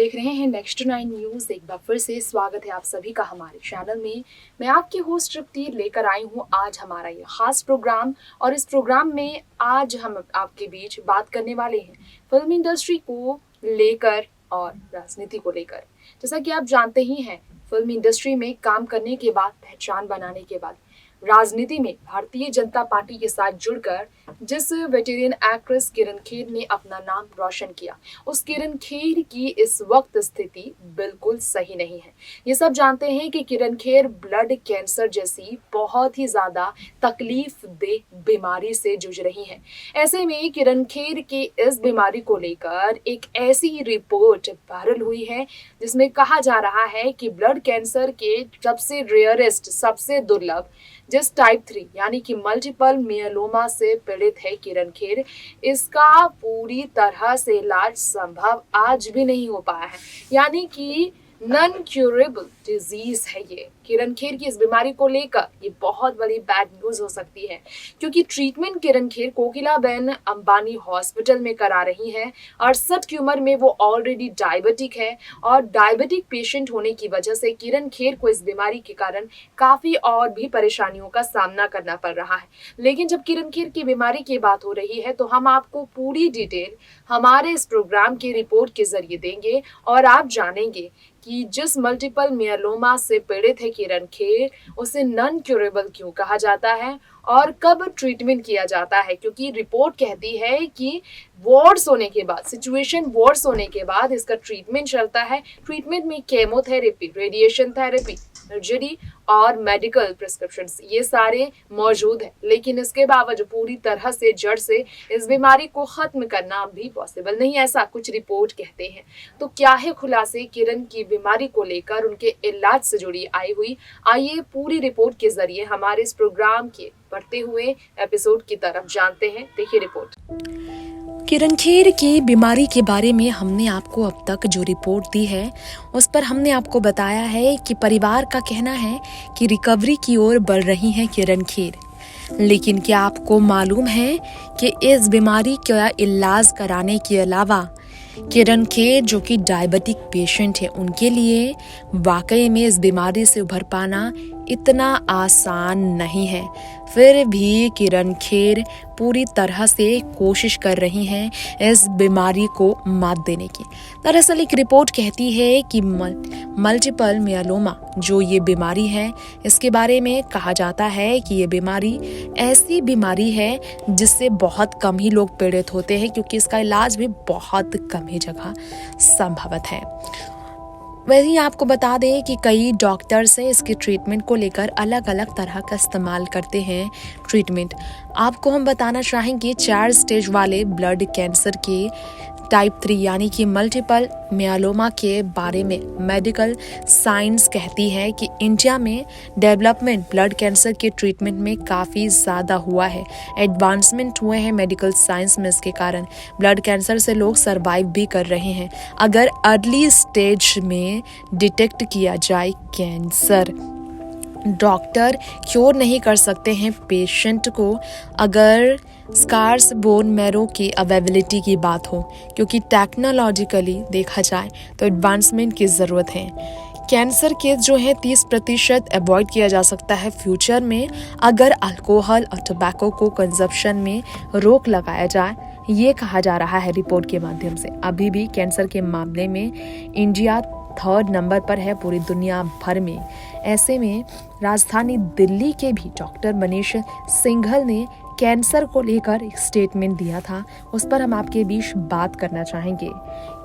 देख रहे हैं नेक्स्ट 9 न्यूज़। एक बार फिर से स्वागत है आप सभी का हमारे चैनल में। मैं आपकी होस्ट तृप्ति लेकर आई हूँ आज हमारा ये खास प्रोग्राम। और इस प्रोग्राम में आज हम आपके बीच बात करने वाले हैं फिल्म इंडस्ट्री को लेकर और राजनीति को लेकर। जैसा कि आप जानते ही हैं, फिल्म इंडस्ट्री में काम करने के बाद, पहचान बनाने के बाद राजनीति में भारतीय जनता पार्टी के साथ जुड़कर जिस वेटेरियन एक्ट्रेस किरण खेर ने अपना नाम रोशन किया, उस किरण खेर की इस वक्त स्थिति बिल्कुल सही नहीं है। ये सब जानते हैं कि किरण खेर ब्लड कैंसर जैसी बहुत ही ज्यादा तकलीफ दे बीमारी से जूझ रही हैं। ऐसे में किरण खेर के इस बीमारी को लेकर एक ऐसी रिपोर्ट वायरल हुई है जिसमें कहा जा रहा है कि ब्लड कैंसर के सबसे रेयरेस्ट, सबसे दुर्लभ जिस टाइप 3 यानी कि मल्टीपल मियलोमा से पीड़ित है किरण खेर, इसका पूरी तरह से इलाज संभव आज भी नहीं हो पाया है। यानी कि नॉन क्यूरेबल डिजीज है ये। किरण खेर की इस बीमारी को लेकर ये बहुत बड़ी बैड न्यूज हो सकती है, क्योंकि ट्रीटमेंट किरण खेर कोकिलाबेन अंबानी हॉस्पिटल में करा रही है। 68 की उम्र में वो ऑलरेडी डायबिटिक है और डायबिटिक पेशेंट होने की वजह से किरण खेर को इस बीमारी के कारण काफी और भी परेशानियों का सामना करना पड़ रहा है। लेकिन जब किरण खेर की बीमारी की बात हो रही है तो हम आपको पूरी डिटेल हमारे इस प्रोग्राम की रिपोर्ट के जरिए देंगे और आप जानेंगे कि जिस मल्टीपल मियलोमा से पीड़ित है किरण खेर, उसे नॉन क्यूरेबल क्यों कहा जाता है और कब ट्रीटमेंट किया जाता है। क्योंकि रिपोर्ट कहती है कि वार्ड्स होने के बाद, सिचुएशन वार्ड्स होने के बाद इसका ट्रीटमेंट चलता है। ट्रीटमेंट में केमोथेरेपी, रेडिएशन थेरेपी, सर्जरी और मेडिकल प्रिस्क्रिप्शंस ये सारे मौजूद हैं। लेकिन इसके बावजूद पूरी तरह से जड़ से इस बीमारी को खत्म करना भी पॉसिबल नहीं, ऐसा कुछ रिपोर्ट कहते हैं। तो क्या है खुलासे किरण की बीमारी को लेकर, उनके इलाज से जुड़ी आई हुई, आइए पूरी रिपोर्ट के जरिए हमारे इस प्रोग्राम के बढ़ते हुए एपिसोड की तरफ जानते हैं। देखिए रिपोर्ट। किरण खेर की बीमारी के बारे में हमने आपको अब तक जो रिपोर्ट दी है उस पर हमने आपको बताया है कि परिवार का कहना है कि रिकवरी की ओर बढ़ रही हैं किरण खेर। लेकिन क्या आपको मालूम है कि इस बीमारी का इलाज कराने के अलावा किरण खेर जो कि डायबिटिक पेशेंट है, उनके लिए वाकई में इस बीमारी से उभर पाना इतना आसान नहीं है। फिर भी किरण खेर पूरी तरह से कोशिश कर रही हैं इस बीमारी को मात देने की। दरअसल एक रिपोर्ट कहती है कि मल्टीपल मियलोमा जो ये बीमारी है, इसके बारे में कहा जाता है कि ये बीमारी ऐसी बीमारी है जिससे बहुत कम ही लोग पीड़ित होते हैं, क्योंकि इसका इलाज भी बहुत कम ही जगह संभवत है। वैसे ही आपको बता दें कि कई डॉक्टर्स हैं इसके ट्रीटमेंट को लेकर अलग अलग तरह का इस्तेमाल करते हैं ट्रीटमेंट। आपको हम बताना चाहेंगे 4 स्टेज वाले ब्लड कैंसर के टाइप 3 यानी कि मल्टीपल मियलोमा के बारे में मेडिकल साइंस कहती है कि इंडिया में डेवलपमेंट ब्लड कैंसर के ट्रीटमेंट में काफ़ी ज़्यादा हुआ है, एडवांसमेंट हुए हैं मेडिकल साइंस में। इसके कारण ब्लड कैंसर से लोग सरवाइव भी कर रहे हैं अगर अर्ली स्टेज में डिटेक्ट किया जाए कैंसर। डॉक्टर क्योर नहीं कर सकते हैं पेशेंट को अगर स्कार्स बोन मैरो की अवेलेबिलिटी की बात हो, क्योंकि टेक्नोलॉजिकली देखा जाए तो एडवांसमेंट की ज़रूरत है। कैंसर केस जो है 30% अवॉइड किया जा सकता है फ्यूचर में अगर अल्कोहल और टबैको को कंजप्शन में रोक लगाया जाए, ये कहा जा रहा है रिपोर्ट के माध्यम से। अभी भी कैंसर के मामले में इंडिया 3rd नंबर पर है पूरी दुनिया भर में। ऐसे में राजधानी दिल्ली के भी डॉक्टर मनीष सिंघल ने कैंसर को लेकर एक स्टेटमेंट दिया था, उस पर हम आपके बीच बात करना चाहेंगे।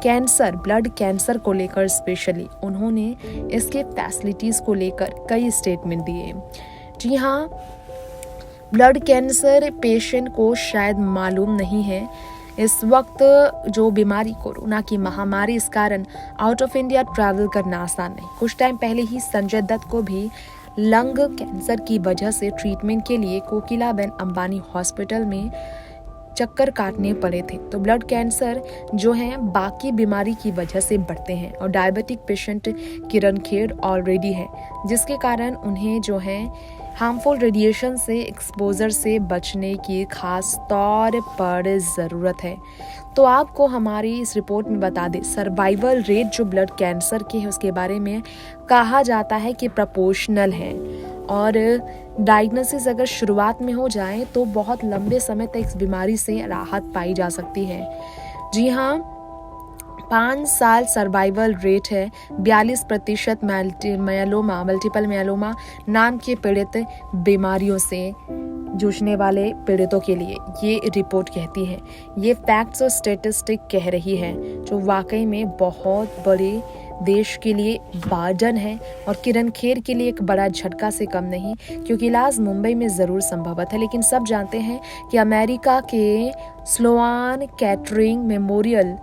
कैंसर, ब्लड कैंसर को लेकर स्पेशली उन्होंने इसके फैसिलिटीज़ को लेकर कई स्टेटमेंट दिए। जी हाँ, ब्लड कैंसर पेशेंट को शायद मालूम नहीं है इस वक्त जो बीमारी कोरोना की महामारी, इस कारण आउट ऑफ इंडिया ट्रैवल करना आसान नहीं। कुछ टाइम पहले ही संजय दत्त को भी लंग कैंसर की वजह से ट्रीटमेंट के लिए कोकिलाबेन अंबानी हॉस्पिटल में चक्कर काटने पड़े थे। तो ब्लड कैंसर जो है बाकी बीमारी की वजह से बढ़ते हैं और डायबिटिक पेशेंट किरण खेर ऑलरेडी है, जिसके कारण उन्हें जो है हार्मफुल रेडिएशन से एक्सपोजर से बचने की खास तौर पर ज़रूरत है। तो आपको हमारी इस रिपोर्ट में बता दें, सर्वाइवल रेट जो ब्लड कैंसर के है उसके बारे में कहा जाता है कि प्रोपोर्शनल है, और डायग्नोसिस अगर शुरुआत में हो जाए तो बहुत लंबे समय तक इस बीमारी से राहत पाई जा सकती है। जी हाँ, 5 साल सर्वाइवल रेट है। 42% मल्टीपल मायलोमा नाम के पीड़ित बीमारियों से जूझने वाले पीड़ितों के लिए ये रिपोर्ट कहती है। ये फैक्ट्स और स्टेटिस्टिक कह रही है, जो वाकई में बहुत बड़े देश के लिए बर्डन है और किरण खेर के लिए एक बड़ा झटका से कम नहीं, क्योंकि इलाज मुंबई में ज़रूर संभवत है, लेकिन सब जानते हैं कि अमेरिका के स्लोआन केटरिंग मेमोरियल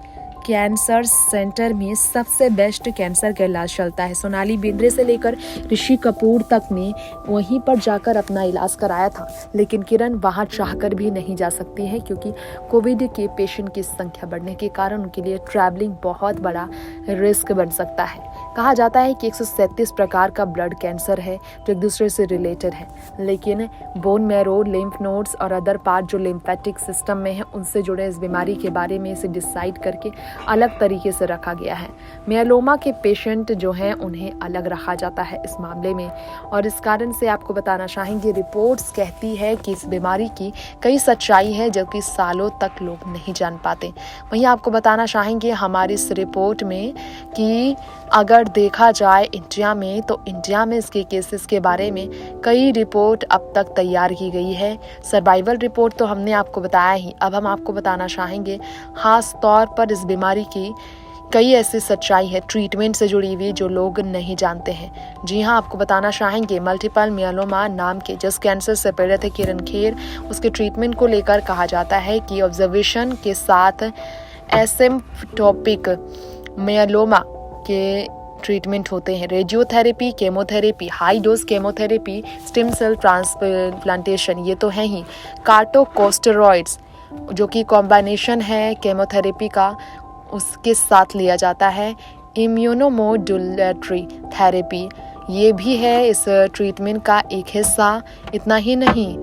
कैंसर सेंटर में सबसे बेस्ट कैंसर का इलाज चलता है। सोनाली बेंद्रे से लेकर ऋषि कपूर तक ने वहीं पर जाकर अपना इलाज कराया था, लेकिन किरण वहां चाहकर भी नहीं जा सकती है, क्योंकि कोविड के पेशेंट की संख्या बढ़ने के कारण उनके लिए ट्रैवलिंग बहुत बड़ा रिस्क बन सकता है। कहा जाता है कि 137 प्रकार का ब्लड कैंसर है जो एक दूसरे से रिलेटेड है, लेकिन बोन मैरो, लिम्फ नोड्स और अदर पार्ट जो लिम्फेटिक सिस्टम में है उनसे जुड़े इस बीमारी के बारे में इसे डिसाइड करके अलग तरीके से रखा गया है। मेलोमा के पेशेंट जो हैं उन्हें अलग रखा जाता है इस मामले में, और इस कारण से आपको बताना चाहेंगे, रिपोर्ट्स कहती है कि इस बीमारी की कई सच्चाई है जो कि सालों तक लोग नहीं जान पाते। वहीं आपको बताना चाहेंगे हमारी इस रिपोर्ट में कि अगर देखा जाए इंडिया में, तो इंडिया में इसके केसेस के बारे में कई रिपोर्ट अब तक तैयार की गई है। सर्वाइवल रिपोर्ट तो हमने आपको बताया ही, अब हम आपको बताना चाहेंगे खास तौर पर इस बीमारी की कई ऐसी सच्चाई है ट्रीटमेंट से जुड़ी हुई जो लोग नहीं जानते हैं। जी हाँ, आपको बताना चाहेंगे मल्टीपल मायलोमा नाम के जिस कैंसर से पीड़ित है किरण खेर, उसके ट्रीटमेंट को लेकर कहा जाता है कि ऑब्जर्वेशन के साथ एसिम्प्टोटिक मायलोमा के ट्रीटमेंट होते हैं। Radiotherapy, chemotherapy, high dose chemotherapy, stem cell transplantation, ये तो है ही। कार्टोकोस्टेरॉइड्स जो कि कॉम्बिनेशन है केमोथेरेपी का, उसके साथ लिया जाता है। इम्यूनोमोड्यूलेटरी थेरेपी, ये भी है इस ट्रीटमेंट का एक हिस्सा। इतना ही नहीं,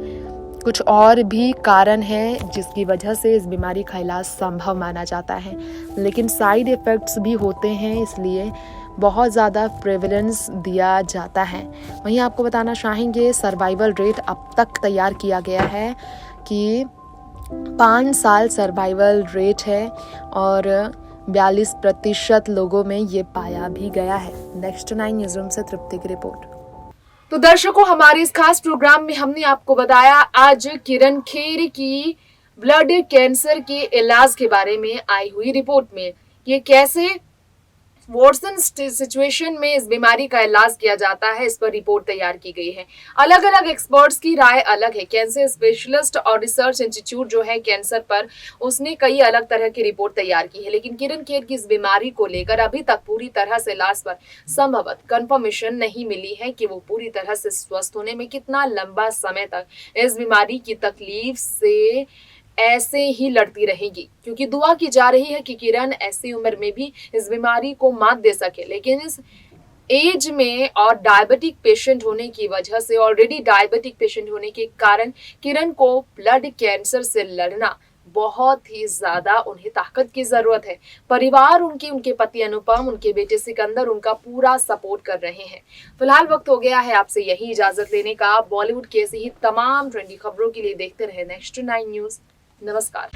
कुछ और भी कारण है जिसकी वजह से इस बीमारी का इलाज संभव माना जाता है, लेकिन साइड इफ़ेक्ट्स भी होते हैं, इसलिए बहुत ज़्यादा प्रेवलेंस दिया जाता है। वहीं आपको बताना चाहेंगे सर्वाइवल रेट अब तक तैयार किया गया है कि 5 साल सर्वाइवल रेट है और 42% लोगों में ये पाया भी गया है। नेक्स्ट 9 न्यूज़ रूम से तृप्ति की रिपोर्ट। तो दर्शकों, हमारे इस खास प्रोग्राम में हमने आपको बताया आज किरण खेर की ब्लड कैंसर के इलाज के बारे में आई हुई रिपोर्ट में ये कैसे वॉटसन सिचुएशन में इस बीमारी का इलाज किया जाता है, इस पर रिपोर्ट तैयार की गई है। अलग अलग एक्सपर्ट्स की राय अलग है। कैंसर स्पेशलिस्ट और रिसर्च इंस्टीट्यूट जो है कैंसर पर, उसने कई अलग तरह की रिपोर्ट तैयार की है, लेकिन किरण खेर की इस बीमारी को लेकर अभी तक पूरी तरह से इलाज पर संभवतः कंफर्मेशन नहीं मिली है कि वो पूरी तरह से स्वस्थ होने में कितना लंबा समय तक इस बीमारी की तकलीफ से ऐसे ही लड़ती रहेगी, क्योंकि दुआ की जा रही है कि किरण ऐसी उम्र में भी इस बीमारी को मात दे सके। लेकिन इस एज में और डायबिटिक पेशेंट होने की वजह से, ऑलरेडी डायबिटिक पेशेंट होने के कारण किरण को ब्लड कैंसर से लड़ना बहुत ही ज्यादा उन्हें ताकत की जरूरत है। परिवार उनके पति अनुपम, उनके बेटे सिकंदर उनका पूरा सपोर्ट कर रहे हैं। फिलहाल वक्त हो गया है आपसे यही इजाजत लेने का। बॉलीवुड की ऐसी ही तमाम ट्रेंडी खबरों के लिए देखते रहे नेक्स्ट 9 न्यूज़। नमस्कार।